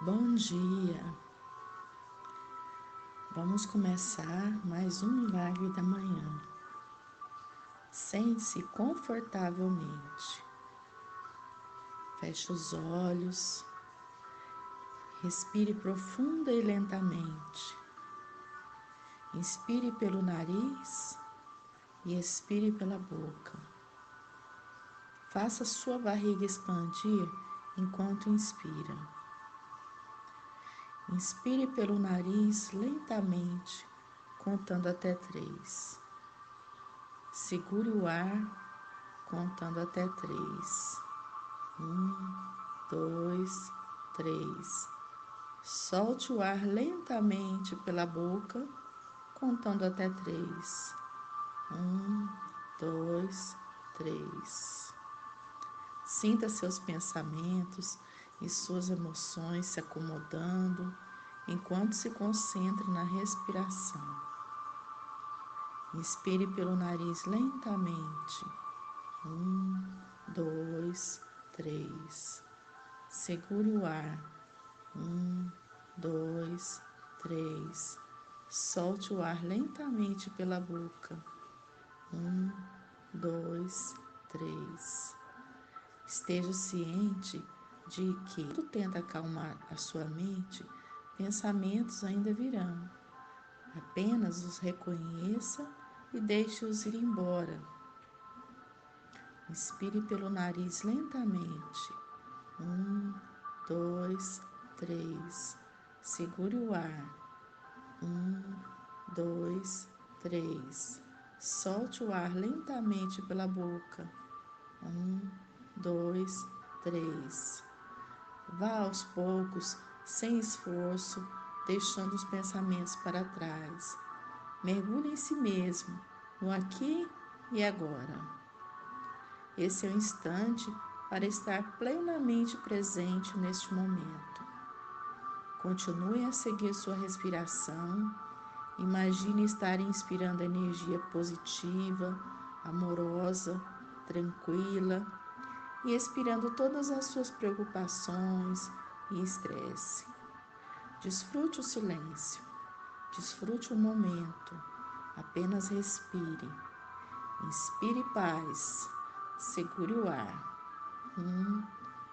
Bom dia! Vamos começar mais um milagre da manhã. Sente-se confortavelmente. Feche os olhos. Respire profunda e lentamente. Inspire pelo nariz e expire pela boca. Faça sua barriga expandir enquanto inspira. Inspire pelo nariz lentamente, contando até 3. Segure o ar, contando até 3. 2, 3. Solte o ar lentamente pela boca, contando até 3. 2, 3. Sinta seus pensamentos e suas emoções se acomodando enquanto se concentra na respiração. Inspire pelo nariz lentamente. 2, 3. Segure o ar. 2, 3. Solte o ar lentamente pela boca. 2, 3. Esteja ciente de que, quando tenta acalmar a sua mente, pensamentos ainda virão. Apenas os reconheça e deixe-os ir embora. Inspire pelo nariz lentamente. 2, 3. Segure o ar. 2, 3. Solte o ar lentamente pela boca. 2, 3. Vá aos poucos, sem esforço, deixando os pensamentos para trás. Mergulhe em si mesmo, no aqui e agora. Esse é o instante para estar plenamente presente neste momento. Continue a seguir sua respiração. Imagine estar inspirando energia positiva, amorosa, tranquila e expirando todas as suas preocupações e estresse. Desfrute o silêncio, desfrute o momento, apenas respire. Inspire paz, segure o ar.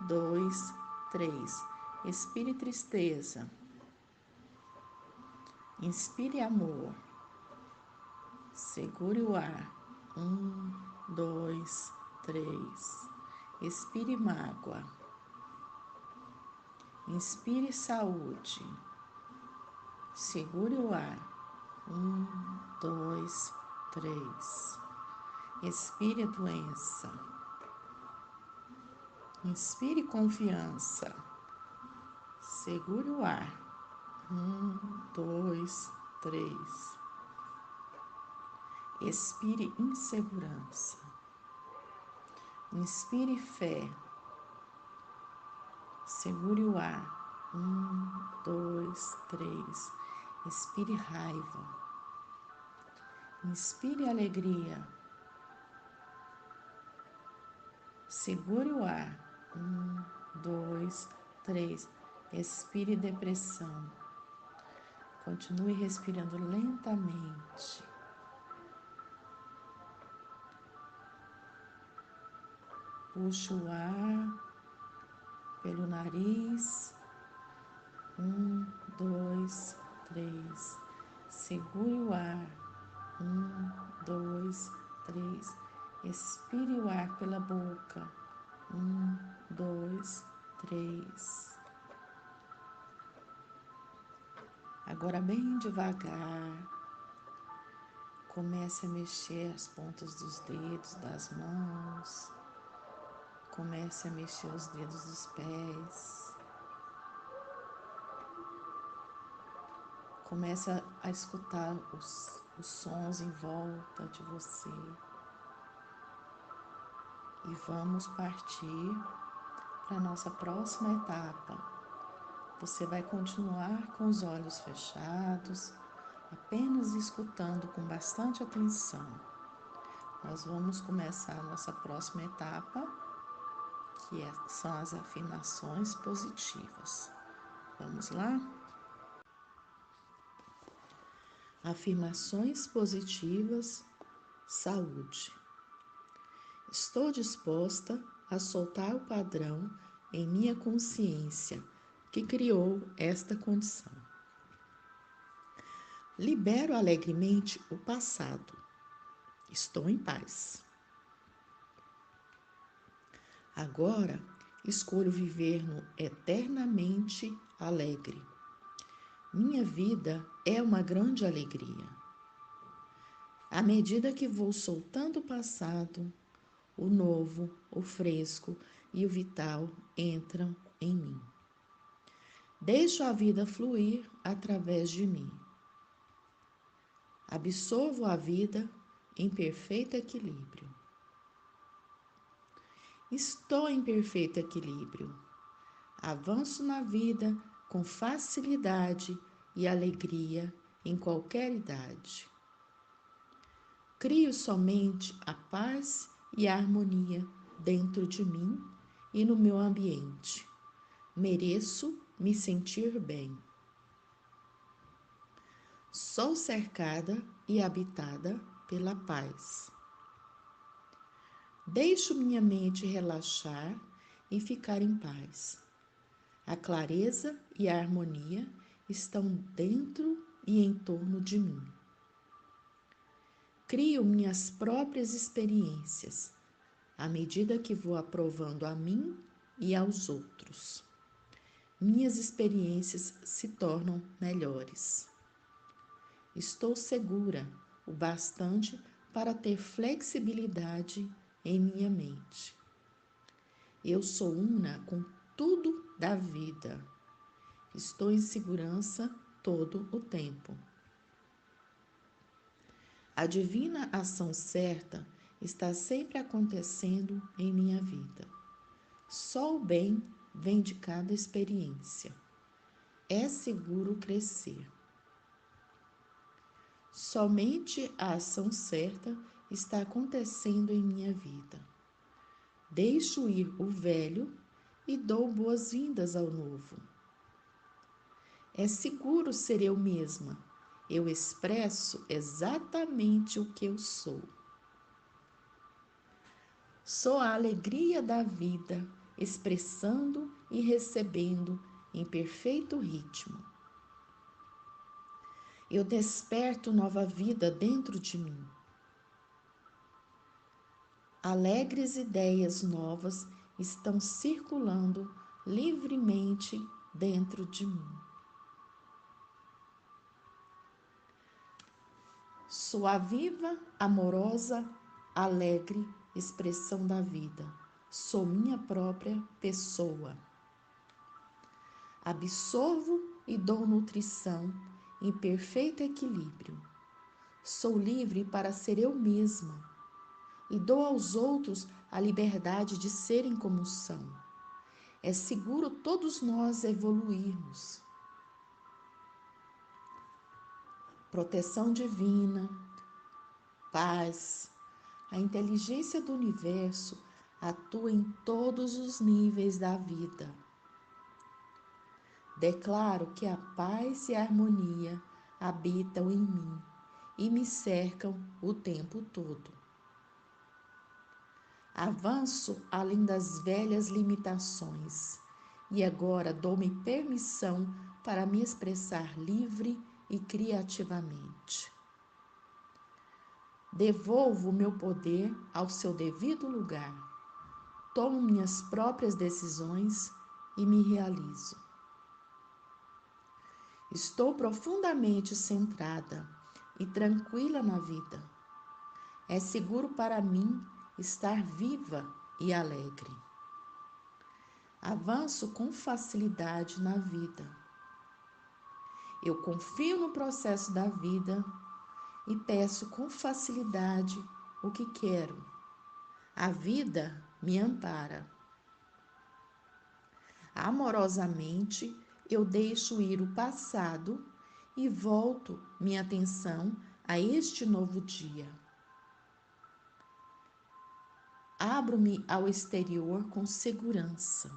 2, 3. Expire tristeza. Inspire amor. Segure o ar. 2, 3. Expire mágoa. Inspire saúde. Segure o ar. 2, 3. Expire doença. Inspire confiança. Segure o ar. 2, 3. Expire insegurança. Inspire fé. Segure o ar. 2, 3. Expire raiva. Inspire alegria. Segure o ar. 2, 3. Expire depressão. Continue respirando lentamente. Puxe o ar pelo nariz. 2, 3. Segure o ar. 2, 3. Expire o ar pela boca. 2, 3. Agora, bem devagar, comece a mexer as pontas dos dedos das mãos. Comece a mexer os dedos dos pés. Comece a escutar os sons em volta de você. E vamos partir para a nossa próxima etapa. Você vai continuar com os olhos fechados, apenas escutando com bastante atenção. Nós vamos começar a nossa próxima etapa, são as afirmações positivas. Vamos lá? Afirmações positivas, saúde. Estou disposta a soltar o padrão em minha consciência que criou esta condição. Libero alegremente o passado. Estou em paz. Agora, escolho viver no eternamente alegre. Minha vida é uma grande alegria. À medida que vou soltando o passado, o novo, o fresco e o vital entram em mim. Deixo a vida fluir através de mim. Absorvo a vida em perfeito equilíbrio. Estou em perfeito equilíbrio. Avanço na vida com facilidade e alegria em qualquer idade. Crio somente a paz e a harmonia dentro de mim e no meu ambiente. Mereço me sentir bem. Sou cercada e habitada pela paz. Deixo minha mente relaxar e ficar em paz. A clareza e a harmonia estão dentro e em torno de mim. Crio minhas próprias experiências, à medida que vou aprovando a mim e aos outros. Minhas experiências se tornam melhores. Estou segura o bastante para ter flexibilidade em minha mente. Eu sou una com tudo da vida. Estou em segurança todo o tempo. A divina ação certa está sempre acontecendo em minha vida. Só o bem vem de cada experiência. É seguro crescer. Somente a ação certa está acontecendo em minha vida. Deixo ir o velho e dou boas-vindas ao novo. É seguro ser eu mesma. Eu expresso exatamente o que eu sou. Sou a alegria da vida, expressando e recebendo em perfeito ritmo. Eu desperto nova vida dentro de mim. Alegres ideias novas estão circulando livremente dentro de mim. Sou a viva, amorosa, alegre expressão da vida. Sou minha própria pessoa. Absorvo e dou nutrição em perfeito equilíbrio. Sou livre para ser eu mesma e dou aos outros a liberdade de serem como são. É seguro todos nós evoluirmos. Proteção divina, paz, a inteligência do universo atua em todos os níveis da vida. Declaro que a paz e a harmonia habitam em mim e me cercam o tempo todo. Avanço além das velhas limitações e agora dou-me permissão para me expressar livre e criativamente. Devolvo o meu poder ao seu devido lugar. Tomo minhas próprias decisões e me realizo. Estou profundamente centrada e tranquila na vida. É seguro para mim estar viva e alegre. Avanço com facilidade na vida. Eu confio no processo da vida e peço com facilidade o que quero. A vida me ampara. Amorosamente, eu deixo ir o passado e volto minha atenção a este novo dia. Abro-me ao exterior com segurança.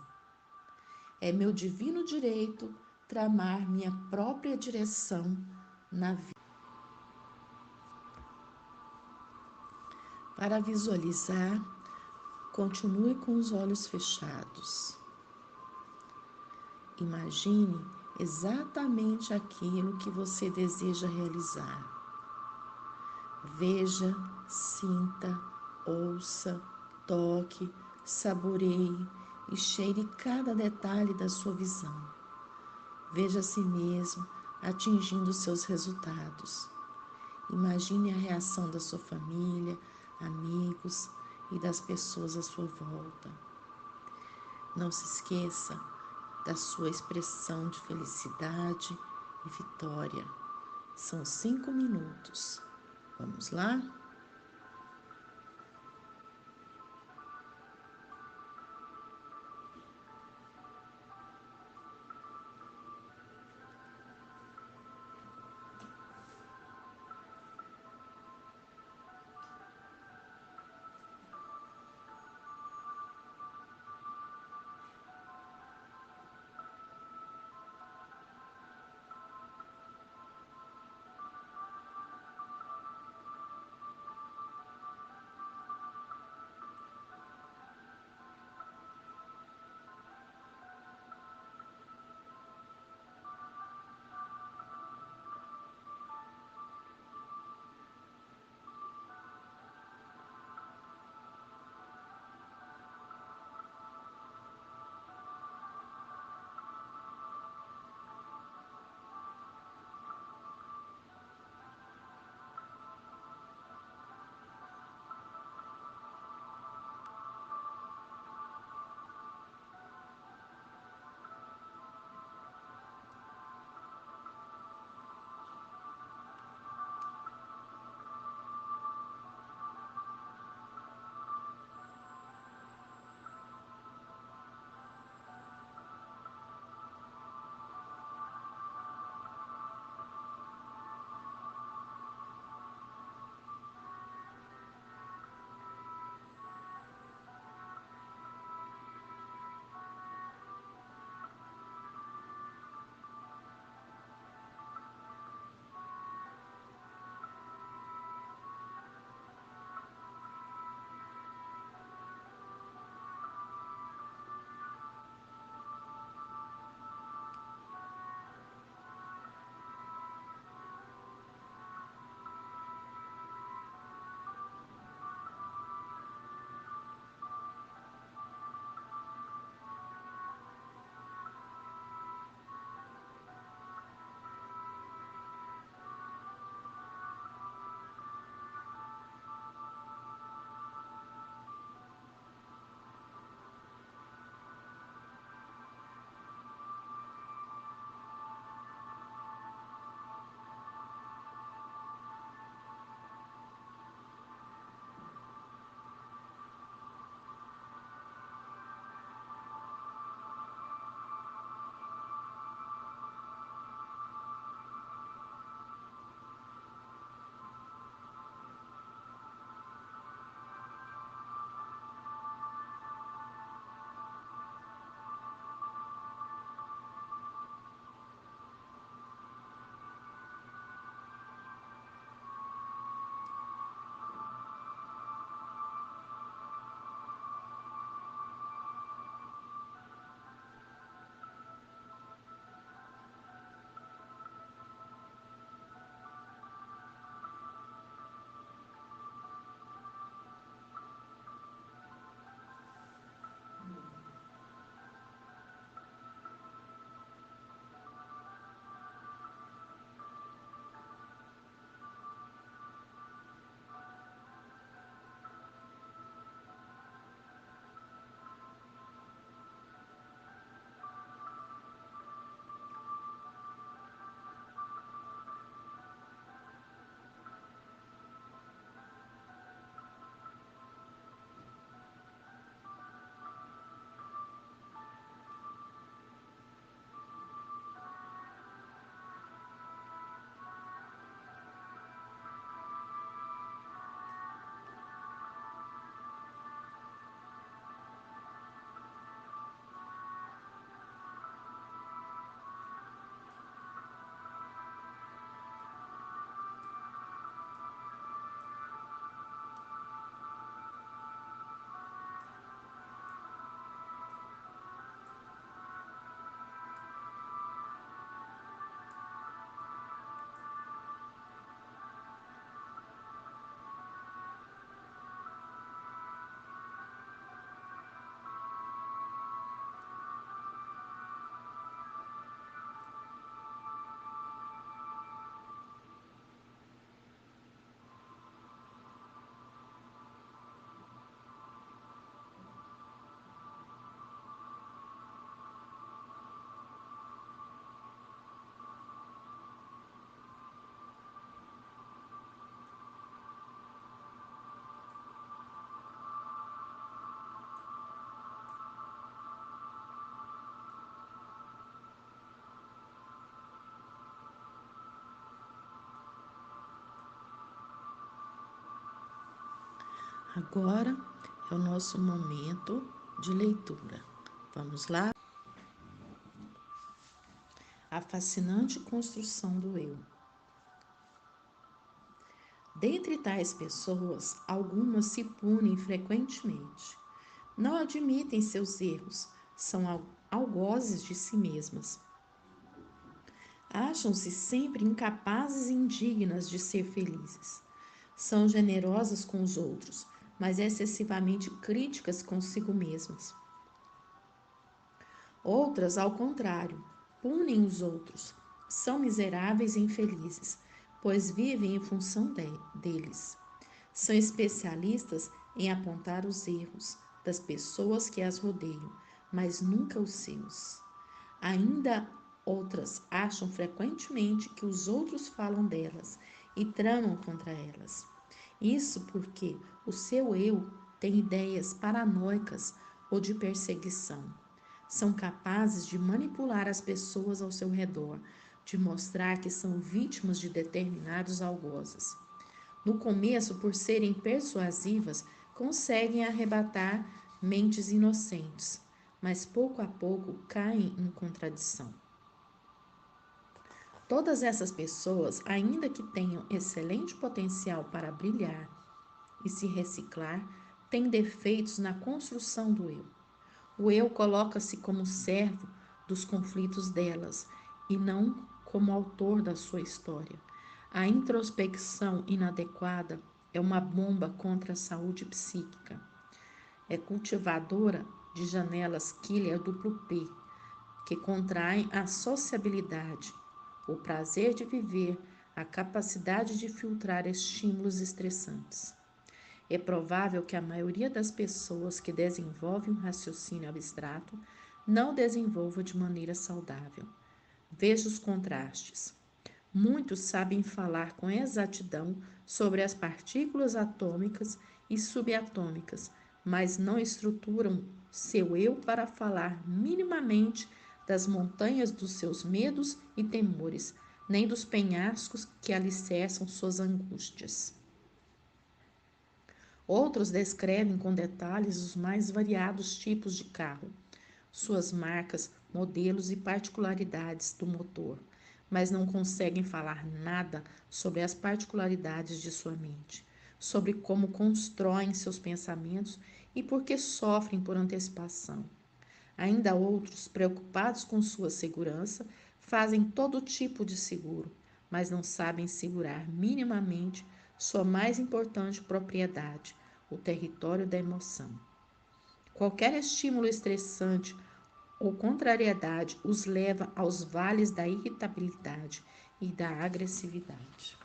É meu divino direito tramar minha própria direção na vida. Para visualizar, continue com os olhos fechados. Imagine exatamente aquilo que você deseja realizar. Veja, sinta, ouça, toque, saboreie e cheire cada detalhe da sua visão. Veja a si mesmo atingindo seus resultados. Imagine a reação da sua família, amigos e das pessoas à sua volta. Não se esqueça da sua expressão de felicidade e vitória. São 5 minutos. Vamos lá? Agora é o nosso momento de leitura. Vamos lá? A fascinante construção do eu. Dentre tais pessoas, algumas se punem frequentemente. Não admitem seus erros, são algozes de si mesmas. Acham-se sempre incapazes e indignas de ser felizes. São generosas com os outros, mas excessivamente críticas consigo mesmas. Outras, ao contrário, punem os outros. São miseráveis e infelizes, pois vivem em função deles. São especialistas em apontar os erros das pessoas que as rodeiam, mas nunca os seus. Ainda outras acham frequentemente que os outros falam delas e tramam contra elas. Isso porque o seu eu tem ideias paranoicas ou de perseguição. São capazes de manipular as pessoas ao seu redor, de mostrar que são vítimas de determinados algozes. No começo, por serem persuasivas, conseguem arrebatar mentes inocentes, mas pouco a pouco caem em contradição. Todas essas pessoas, ainda que tenham excelente potencial para brilhar e se reciclar, têm defeitos na construção do eu. O eu coloca-se como servo dos conflitos delas e não como autor da sua história. A introspecção inadequada é uma bomba contra a saúde psíquica. É cultivadora de janelas killer duplo P, que contraem a sociabilidade, o prazer de viver, a capacidade de filtrar estímulos estressantes. É provável que a maioria das pessoas que desenvolvem um raciocínio abstrato não desenvolva de maneira saudável. Veja os contrastes. Muitos sabem falar com exatidão sobre as partículas atômicas e subatômicas, mas não estruturam seu eu para falar minimamente das montanhas dos seus medos e temores, nem dos penhascos que alicerçam suas angústias. Outros descrevem com detalhes os mais variados tipos de carro, suas marcas, modelos e particularidades do motor, mas não conseguem falar nada sobre as particularidades de sua mente, sobre como constroem seus pensamentos e por que sofrem por antecipação. Ainda outros, preocupados com sua segurança, fazem todo tipo de seguro, mas não sabem segurar minimamente sua mais importante propriedade, o território da emoção. Qualquer estímulo estressante ou contrariedade os leva aos vales da irritabilidade e da agressividade.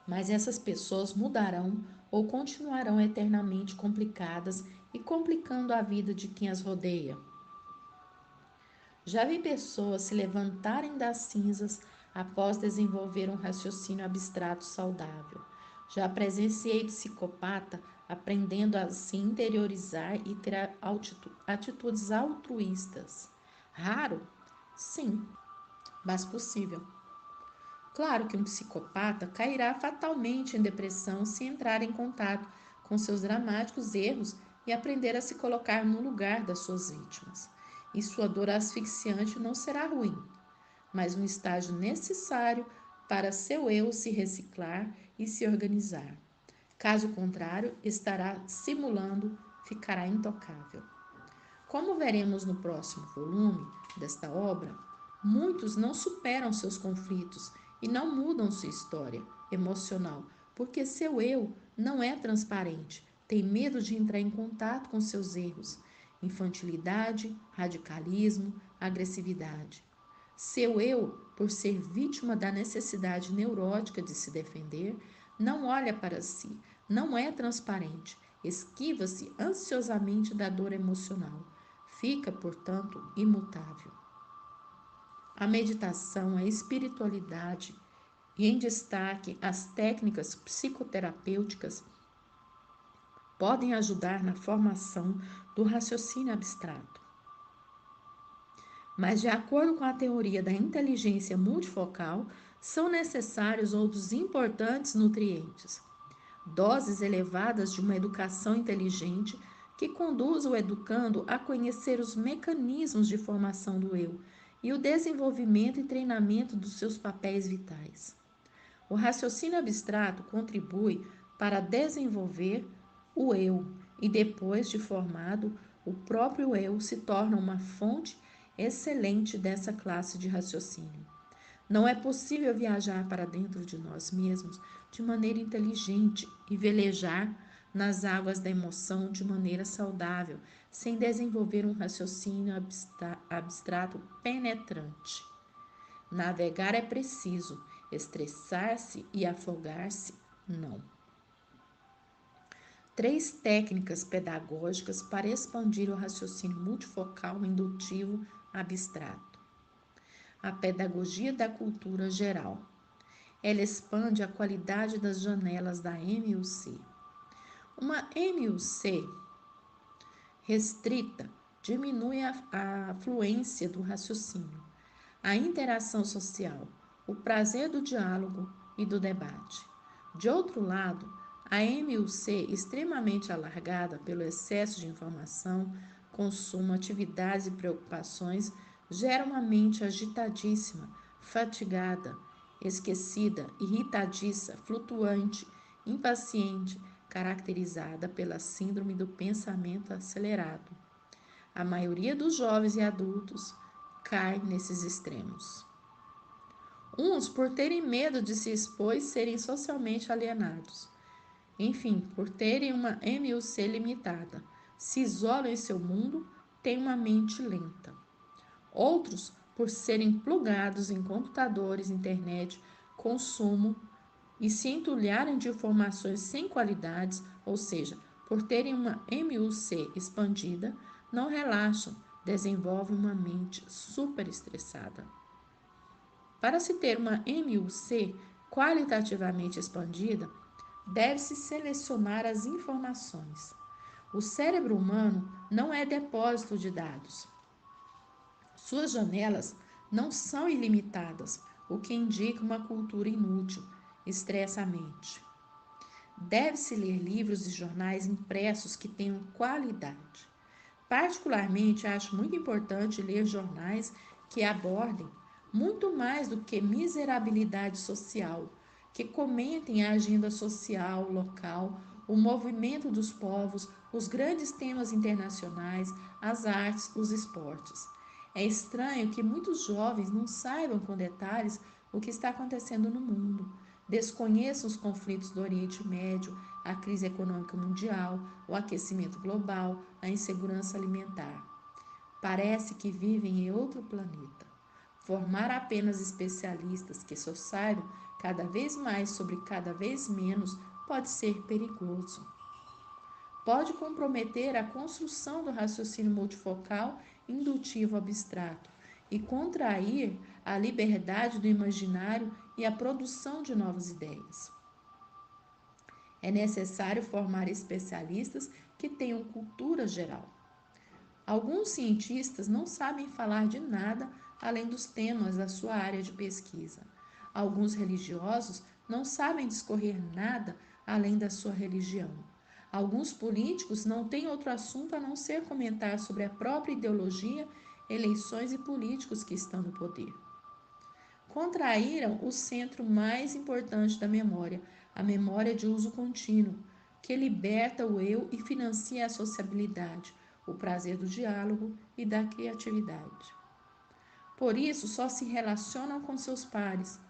Mas essas pessoas mudarão ou continuarão eternamente complicadas e complicando a vida de quem as rodeia. Já vi pessoas se levantarem das cinzas após desenvolver um raciocínio abstrato saudável. Já presenciei psicopata aprendendo a se interiorizar e ter atitudes altruístas. Raro? Sim, mas possível. Claro que um psicopata cairá fatalmente em depressão se entrar em contato com seus dramáticos erros e aprender a se colocar no lugar das suas vítimas. E sua dor asfixiante não será ruim, mas um estágio necessário para seu eu se reciclar e se organizar. Caso contrário, estará simulando, ficará intocável. Como veremos no próximo volume desta obra, muitos não superam seus conflitos e não mudam sua história emocional, porque seu eu não é transparente, tem medo de entrar em contato com seus erros, infantilidade, radicalismo, agressividade. Seu eu, por ser vítima da necessidade neurótica de se defender, não olha para si, não é transparente, esquiva-se ansiosamente da dor emocional. Fica, portanto, imutável. A meditação, a espiritualidade e, em destaque, as técnicas psicoterapêuticas podem ajudar na formação do raciocínio abstrato. Mas, de acordo com a teoria da inteligência multifocal, são necessários outros importantes nutrientes. Doses elevadas de uma educação inteligente que conduz o educando a conhecer os mecanismos de formação do eu e o desenvolvimento e treinamento dos seus papéis vitais. O raciocínio abstrato contribui para desenvolver o eu e, depois de formado, o próprio eu se torna uma fonte excelente dessa classe de raciocínio. Não é possível viajar para dentro de nós mesmos de maneira inteligente e velejar nas águas da emoção de maneira saudável, sem desenvolver um raciocínio abstrato penetrante. Navegar é preciso, estressar-se e afogar-se, não. 3 técnicas pedagógicas para expandir o raciocínio multifocal indutivo abstrato. A pedagogia da cultura geral. Ela expande a qualidade das janelas da MUC. Uma MUC restrita diminui a fluência do raciocínio, a interação social, o prazer do diálogo e do debate. De outro lado, a MUC extremamente alargada pelo excesso de informação, consumo, atividades e preocupações gera uma mente agitadíssima, fatigada, esquecida, irritadiça, flutuante, impaciente, caracterizada pela síndrome do pensamento acelerado. A maioria dos jovens e adultos cai nesses extremos. Uns por terem medo de se expor e serem socialmente alienados. Enfim, por terem uma MUC limitada, se isolam em seu mundo, têm uma mente lenta. Outros por serem plugados em computadores, internet, consumo e se entulharem de informações sem qualidades, ou seja, por terem uma MUC expandida, não relaxam, desenvolvem uma mente super estressada. Para se ter uma MUC qualitativamente expandida, deve-se selecionar as informações. O cérebro humano não é depósito de dados. Suas janelas não são ilimitadas, o que indica uma cultura inútil, estressa a mente. Deve-se ler livros e jornais impressos que tenham qualidade. Particularmente, acho muito importante ler jornais que abordem muito mais do que miserabilidade social, que comentem a agenda social local, o movimento dos povos, os grandes temas internacionais, as artes, os esportes. É estranho que muitos jovens não saibam com detalhes o que está acontecendo no mundo. Desconheçam os conflitos do Oriente Médio, a crise econômica mundial, o aquecimento global, a insegurança alimentar. Parece que vivem em outro planeta. Formar apenas especialistas que só saibam cada vez mais sobre cada vez menos pode ser perigoso. Pode comprometer a construção do raciocínio multifocal indutivo abstrato e contrair a liberdade do imaginário e a produção de novas ideias. É necessário formar especialistas que tenham cultura geral. Alguns cientistas não sabem falar de nada além dos temas da sua área de pesquisa. Alguns religiosos não sabem discorrer nada além da sua religião. Alguns políticos não têm outro assunto a não ser comentar sobre a própria ideologia, eleições e políticos que estão no poder. Contraíram o centro mais importante da memória, a memória de uso contínuo, que liberta o eu e financia a sociabilidade, o prazer do diálogo e da criatividade. Por isso, só se relacionam com seus pares,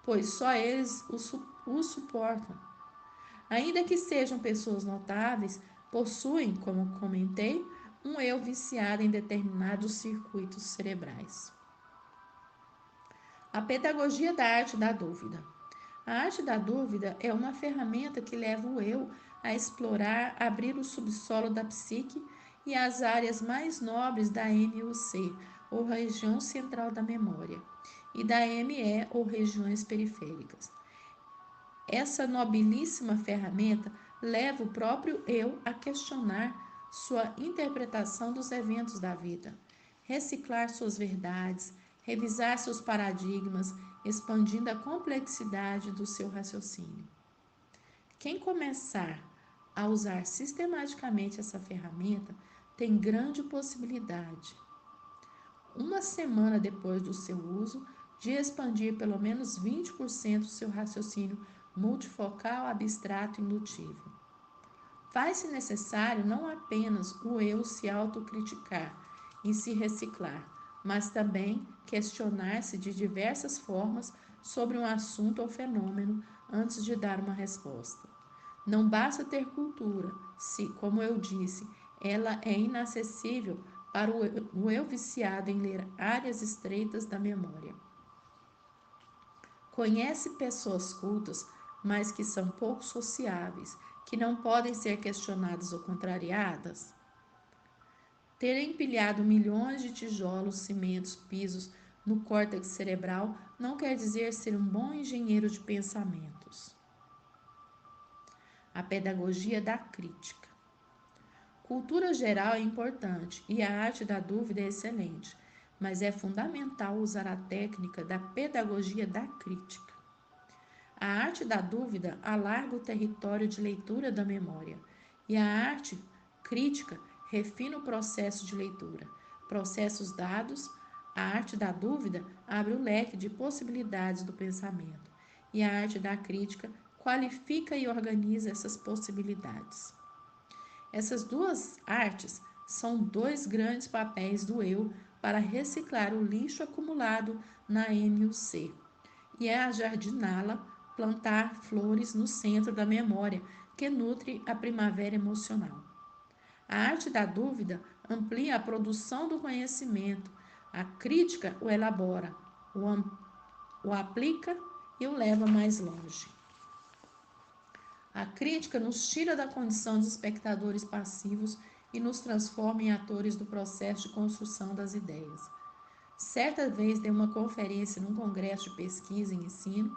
pois só eles o suportam. Ainda que sejam pessoas notáveis, possuem, como comentei, um eu viciado em determinados circuitos cerebrais. A pedagogia da arte da dúvida. A arte da dúvida é uma ferramenta que leva o eu a explorar, abrir o subsolo da psique e as áreas mais nobres da MUC, ou região central da memória, e da ME, ou regiões periféricas. Essa nobilíssima ferramenta leva o próprio eu a questionar sua interpretação dos eventos da vida, reciclar suas verdades, revisar seus paradigmas, expandindo a complexidade do seu raciocínio. Quem começar a usar sistematicamente essa ferramenta tem grande possibilidade, uma semana depois do seu uso, de expandir pelo menos 20% o seu raciocínio multifocal, abstrato e indutivo. Faz-se necessário não apenas o eu se autocriticar e se reciclar, mas também questionar-se de diversas formas sobre um assunto ou fenômeno antes de dar uma resposta. Não basta ter cultura, se, como eu disse, ela é inacessível para o eu viciado em ler áreas estreitas da memória. Conhece pessoas cultas, mas que são pouco sociáveis, que não podem ser questionadas ou contrariadas? Ter empilhado milhões de tijolos, cimentos, pisos no córtex cerebral não quer dizer ser um bom engenheiro de pensamentos. A pedagogia da crítica. Cultura geral é importante e a arte da dúvida é excelente, mas é fundamental usar a técnica da pedagogia da crítica. A arte da dúvida alarga o território de leitura da memória e a arte crítica refina o processo de leitura. Processos dados, a arte da dúvida abre o leque de possibilidades do pensamento e a arte da crítica qualifica e organiza essas possibilidades. Essas duas artes são dois grandes papéis do eu para reciclar o lixo acumulado na MUC e é ajardiná-la, plantar flores no centro da memória que nutre a primavera emocional. A arte da dúvida amplia a produção do conhecimento, a crítica o elabora, o aplica e o leva mais longe. A crítica nos tira da condição de espectadores passivos e nos transforma em atores do processo de construção das ideias. Certa vez dei uma conferência num congresso de pesquisa e ensino,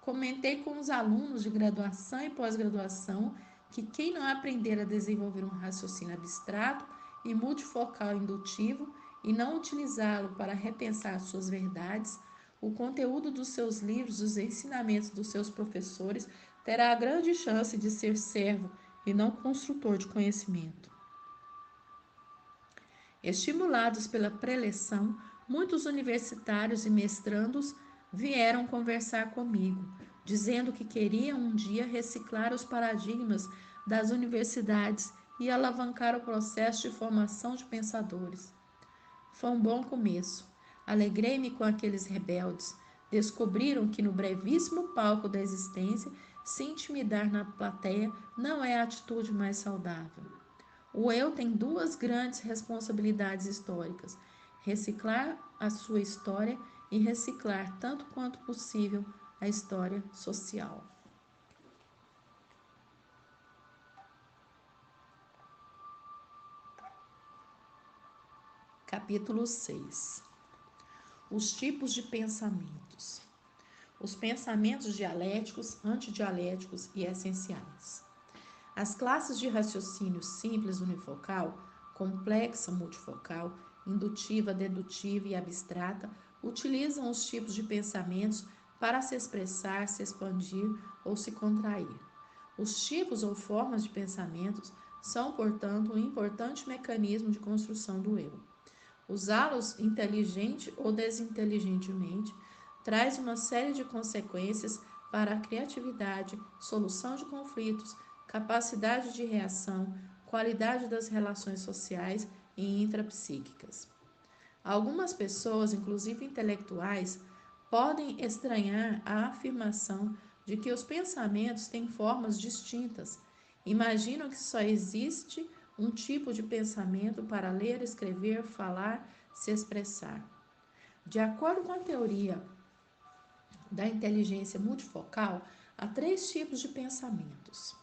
comentei com os alunos de graduação e pós-graduação que quem não aprender a desenvolver um raciocínio abstrato e multifocal indutivo e não utilizá-lo para repensar suas verdades, o conteúdo dos seus livros, os ensinamentos dos seus professores, terá a grande chance de ser servo e não construtor de conhecimento. Estimulados pela preleção, muitos universitários e mestrandos vieram conversar comigo, dizendo que queriam um dia reciclar os paradigmas das universidades e alavancar o processo de formação de pensadores. Foi um bom começo. Alegrei-me com aqueles rebeldes. Descobriram que no brevíssimo palco da existência, se intimidar na plateia não é a atitude mais saudável. O eu tem duas grandes responsabilidades históricas: reciclar a sua história e reciclar, tanto quanto possível, a história social. Capítulo 6. Os tipos de pensamentos. Os pensamentos dialéticos, antidialéticos e essenciais. As classes de raciocínio simples unifocal, complexa multifocal, indutiva, dedutiva e abstrata utilizam os tipos de pensamentos para se expressar, se expandir ou se contrair. Os tipos ou formas de pensamentos são, portanto, um importante mecanismo de construção do eu. Usá-los inteligente ou desinteligentemente traz uma série de consequências para a criatividade, solução de conflitos, capacidade de reação, qualidade das relações sociais e intrapsíquicas. Algumas pessoas, inclusive intelectuais, podem estranhar a afirmação de que os pensamentos têm formas distintas. Imaginam que só existe um tipo de pensamento para ler, escrever, falar, se expressar. De acordo com a teoria da inteligência multifocal, há três tipos de pensamentos: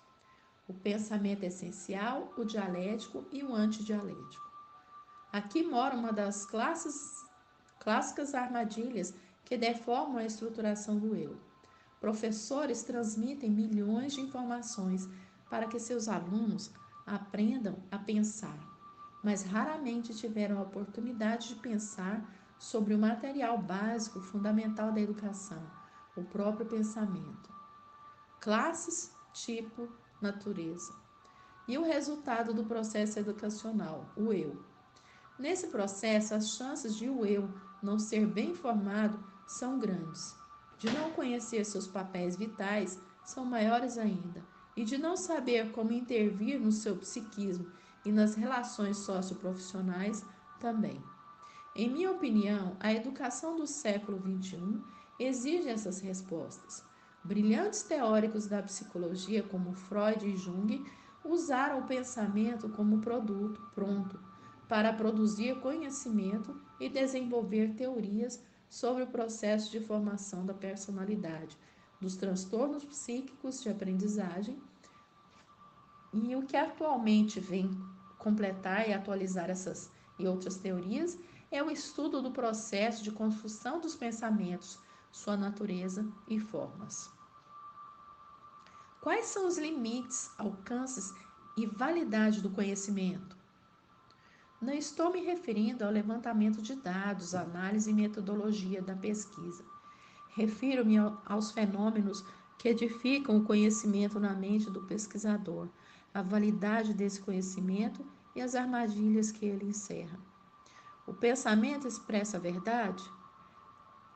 o pensamento essencial, o dialético e o antidialético. Aqui mora uma das clássicas armadilhas que deformam a estruturação do eu. Professores transmitem milhões de informações para que seus alunos aprendam a pensar, mas raramente tiveram a oportunidade de pensar sobre o material básico fundamental da educação, o próprio pensamento. Classes tipo, natureza. E o resultado do processo educacional, o eu. Nesse processo, as chances de o eu não ser bem formado são grandes. De não conhecer seus papéis vitais são maiores ainda. E de não saber como intervir no seu psiquismo e nas relações socioprofissionais também. Em minha opinião, a educação do século XXI exige essas respostas. Brilhantes teóricos da psicologia, como Freud e Jung, usaram o pensamento como produto pronto para produzir conhecimento e desenvolver teorias sobre o processo de formação da personalidade, dos transtornos psíquicos de aprendizagem, e o que atualmente vem completar e atualizar essas e outras teorias é o estudo do processo de construção dos pensamentos, sua natureza e formas. Quais são os limites, alcances e validade do conhecimento? Não estou me referindo ao levantamento de dados, análise e metodologia da pesquisa. Refiro-me aos fenômenos que edificam o conhecimento na mente do pesquisador, a validade desse conhecimento e as armadilhas que ele encerra. O pensamento expressa a verdade?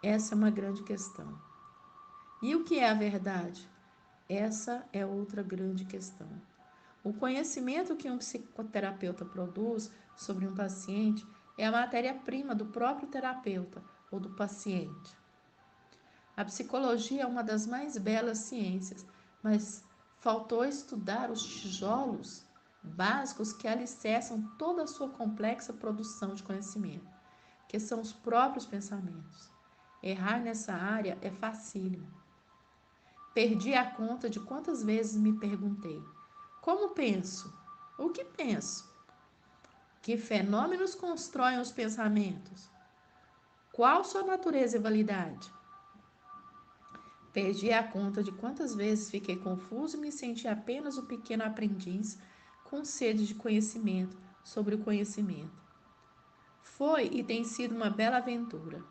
Essa é uma grande questão. E o que é a verdade? Essa é outra grande questão. O conhecimento que um psicoterapeuta produz sobre um paciente é a matéria-prima do próprio terapeuta ou do paciente. A psicologia é uma das mais belas ciências, mas faltou estudar os tijolos básicos que alicerçam toda a sua complexa produção de conhecimento, que são os próprios pensamentos. Errar nessa área é facílimo. Perdi a conta de quantas vezes me perguntei: como penso? O que penso? Que fenômenos constroem os pensamentos? Qual sua natureza e validade? Perdi a conta de quantas vezes fiquei confuso e me senti apenas o pequeno aprendiz com sede de conhecimento sobre o conhecimento. Foi e tem sido uma bela aventura.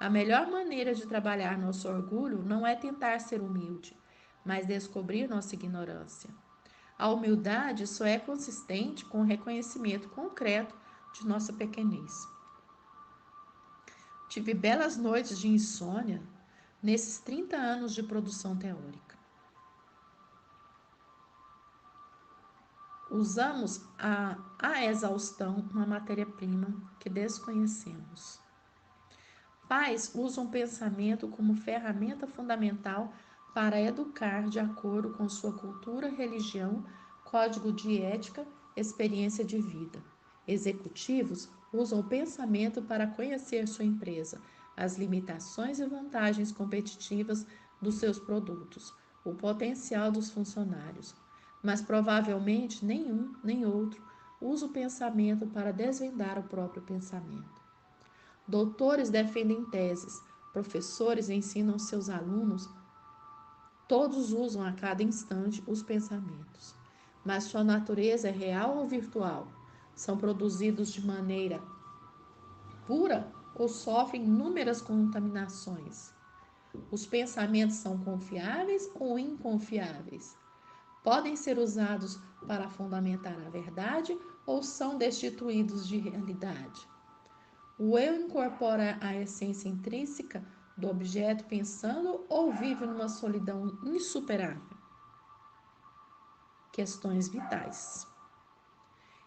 A melhor maneira de trabalhar nosso orgulho não é tentar ser humilde, mas descobrir nossa ignorância. A humildade só é consistente com o reconhecimento concreto de nossa pequenez. Tive belas noites de insônia nesses 30 anos de produção teórica. Usamos a exaustão uma matéria-prima que desconhecemos. Pais usam o pensamento como ferramenta fundamental para educar de acordo com sua cultura, religião, código de ética, experiência de vida. Executivos usam o pensamento para conhecer sua empresa, as limitações e vantagens competitivas dos seus produtos, o potencial dos funcionários. Mas provavelmente nenhum nem outro usa o pensamento para desvendar o próprio pensamento. Doutores defendem teses, professores ensinam seus alunos, todos usam a cada instante os pensamentos. Mas sua natureza é real ou virtual? São produzidos de maneira pura ou sofrem inúmeras contaminações? Os pensamentos são confiáveis ou inconfiáveis? Podem ser usados para fundamentar a verdade ou são destituídos de realidade? O eu incorpora a essência intrínseca do objeto pensando ou vive numa solidão insuperável? Questões vitais.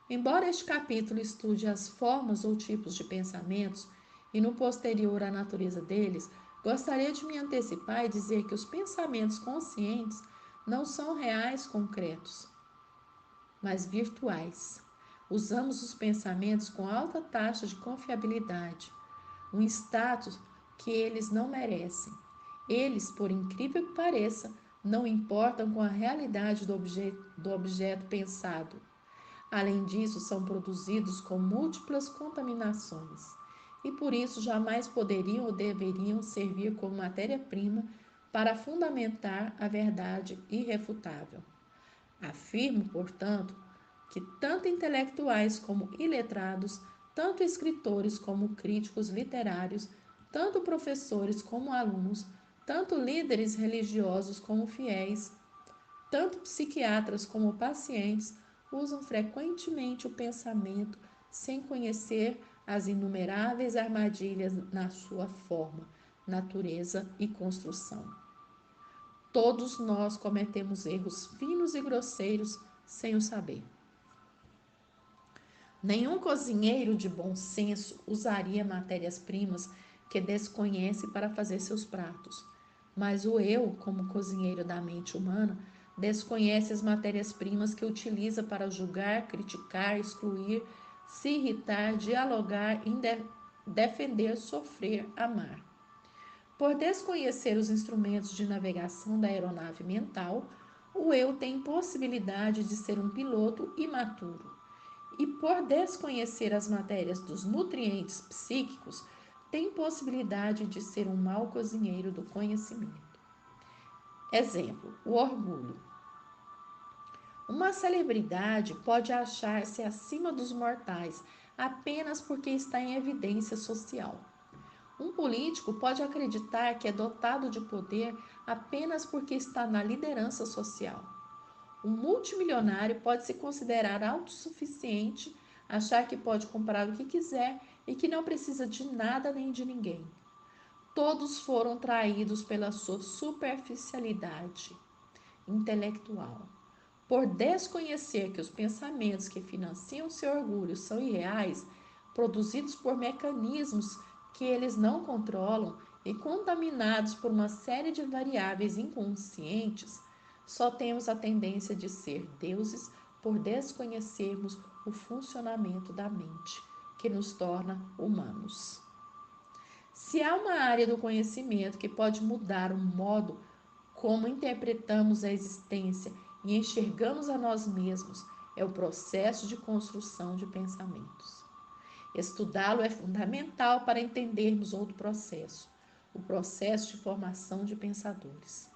Embora este capítulo estude as formas ou tipos de pensamentos e no posterior a natureza deles, gostaria de me antecipar e dizer que os pensamentos conscientes não são reais concretos, mas virtuais. Usamos os pensamentos com alta taxa de confiabilidade, um status que eles não merecem. Eles, por incrível que pareça, não importam com a realidade do objeto pensado. Além disso, são produzidos com múltiplas contaminações e por isso jamais poderiam ou deveriam servir como matéria-prima para fundamentar a verdade irrefutável. Afirmo, portanto, que tanto intelectuais como iletrados, tanto escritores como críticos literários, tanto professores como alunos, tanto líderes religiosos como fiéis, Tanto psiquiatras como pacientes usam frequentemente o pensamento sem conhecer as inumeráveis armadilhas na sua forma, natureza e construção. Todos nós cometemos erros finos e grosseiros sem o saber. Nenhum cozinheiro de bom senso usaria matérias-primas que desconhece para fazer seus pratos. Mas o eu, como cozinheiro da mente humana, desconhece as matérias-primas que utiliza para julgar, criticar, excluir, se irritar, dialogar, defender, sofrer, amar. Por desconhecer os instrumentos de navegação da aeronave mental, o eu tem possibilidade de ser um piloto imaturo. E por desconhecer as matérias dos nutrientes psíquicos, tem possibilidade de ser um mau cozinheiro do conhecimento. Exemplo: o orgulho. Uma celebridade pode achar-se acima dos mortais apenas porque está em evidência social. Um político pode acreditar que é dotado de poder apenas porque está na liderança social. Um multimilionário pode se considerar autossuficiente, achar que pode comprar o que quiser e que não precisa de nada nem de ninguém. Todos foram traídos pela sua superficialidade intelectual. Por desconhecer que os pensamentos que financiam seu orgulho são irreais, produzidos por mecanismos que eles não controlam e contaminados por uma série de variáveis inconscientes, só temos a tendência de ser deuses por desconhecermos o funcionamento da mente, que nos torna humanos. Se há uma área do conhecimento que pode mudar o modo como interpretamos a existência e enxergamos a nós mesmos, é o processo de construção de pensamentos. Estudá-lo é fundamental para entendermos outro processo, o processo de formação de pensadores.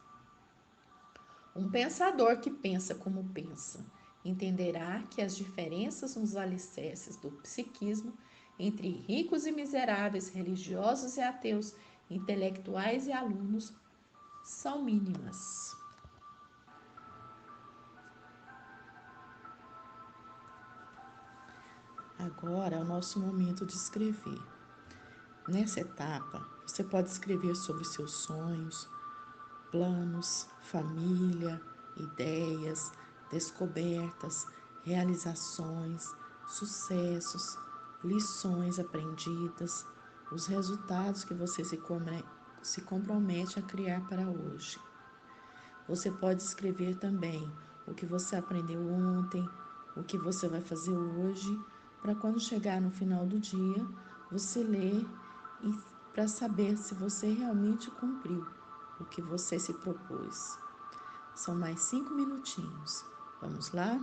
Um pensador que pensa como pensa entenderá que as diferenças nos alicerces do psiquismo entre ricos e miseráveis, religiosos e ateus, intelectuais e alunos são mínimas. Agora é o nosso momento de escrever. Nessa etapa, você pode escrever sobre seus sonhos, planos, família, ideias, descobertas, realizações, sucessos, lições aprendidas, os resultados que você se compromete a criar para hoje. Você pode escrever também o que você aprendeu ontem, o que você vai fazer hoje, para quando chegar no final do dia, você ler e para saber se você realmente cumpriu o que você se propôs. São mais 5 minutinhos. Vamos lá?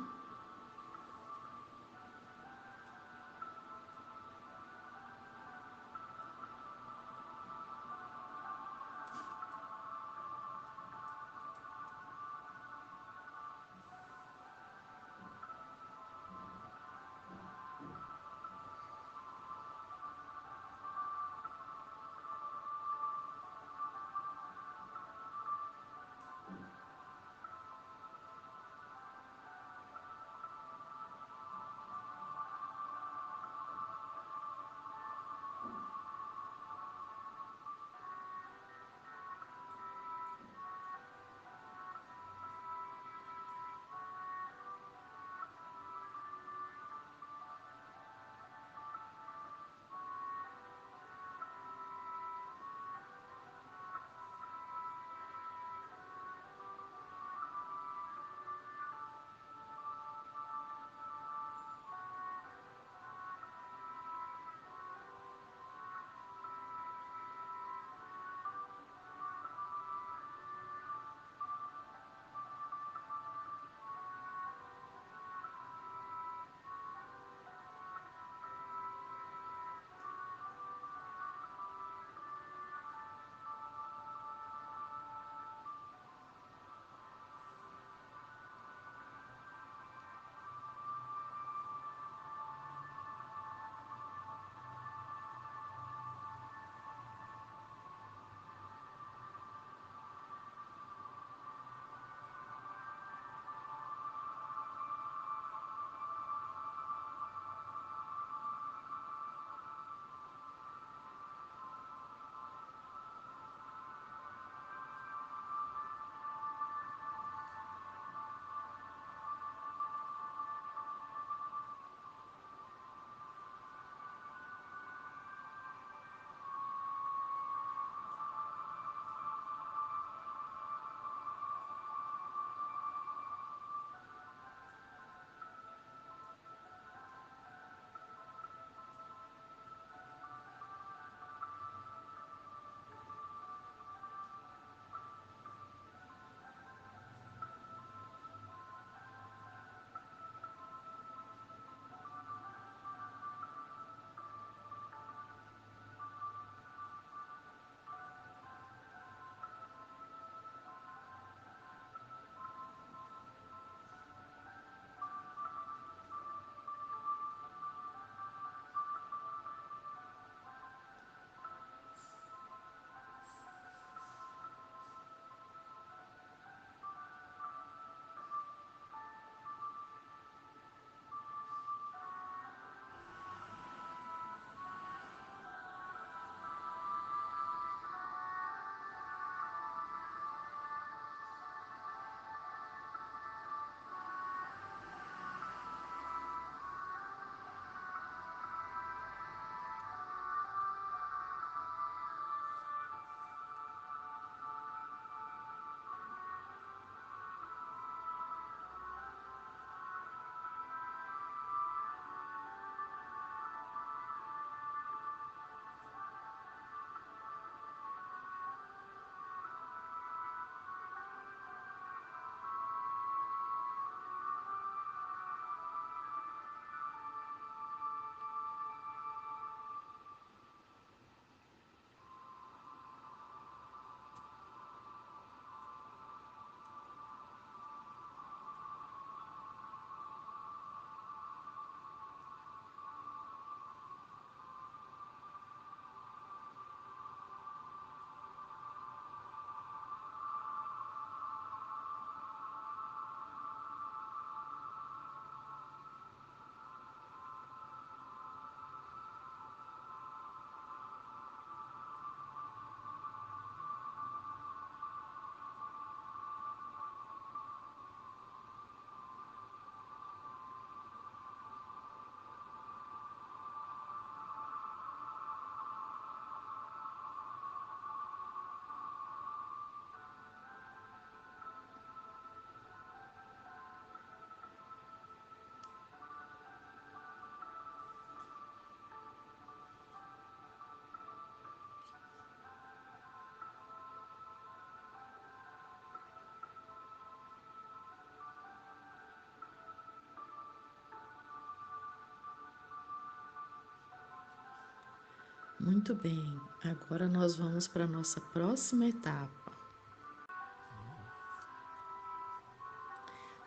Muito bem, agora nós vamos para a nossa próxima etapa.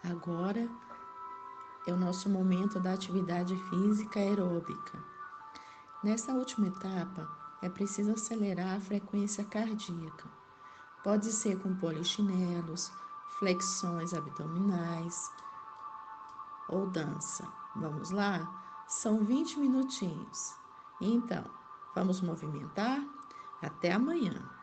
Agora é o nosso momento da atividade física aeróbica. Nessa última etapa, é preciso acelerar a frequência cardíaca. Pode ser com polichinelos, flexões abdominais ou dança. Vamos lá? São 20 minutinhos. Então, vamos movimentar? Até amanhã!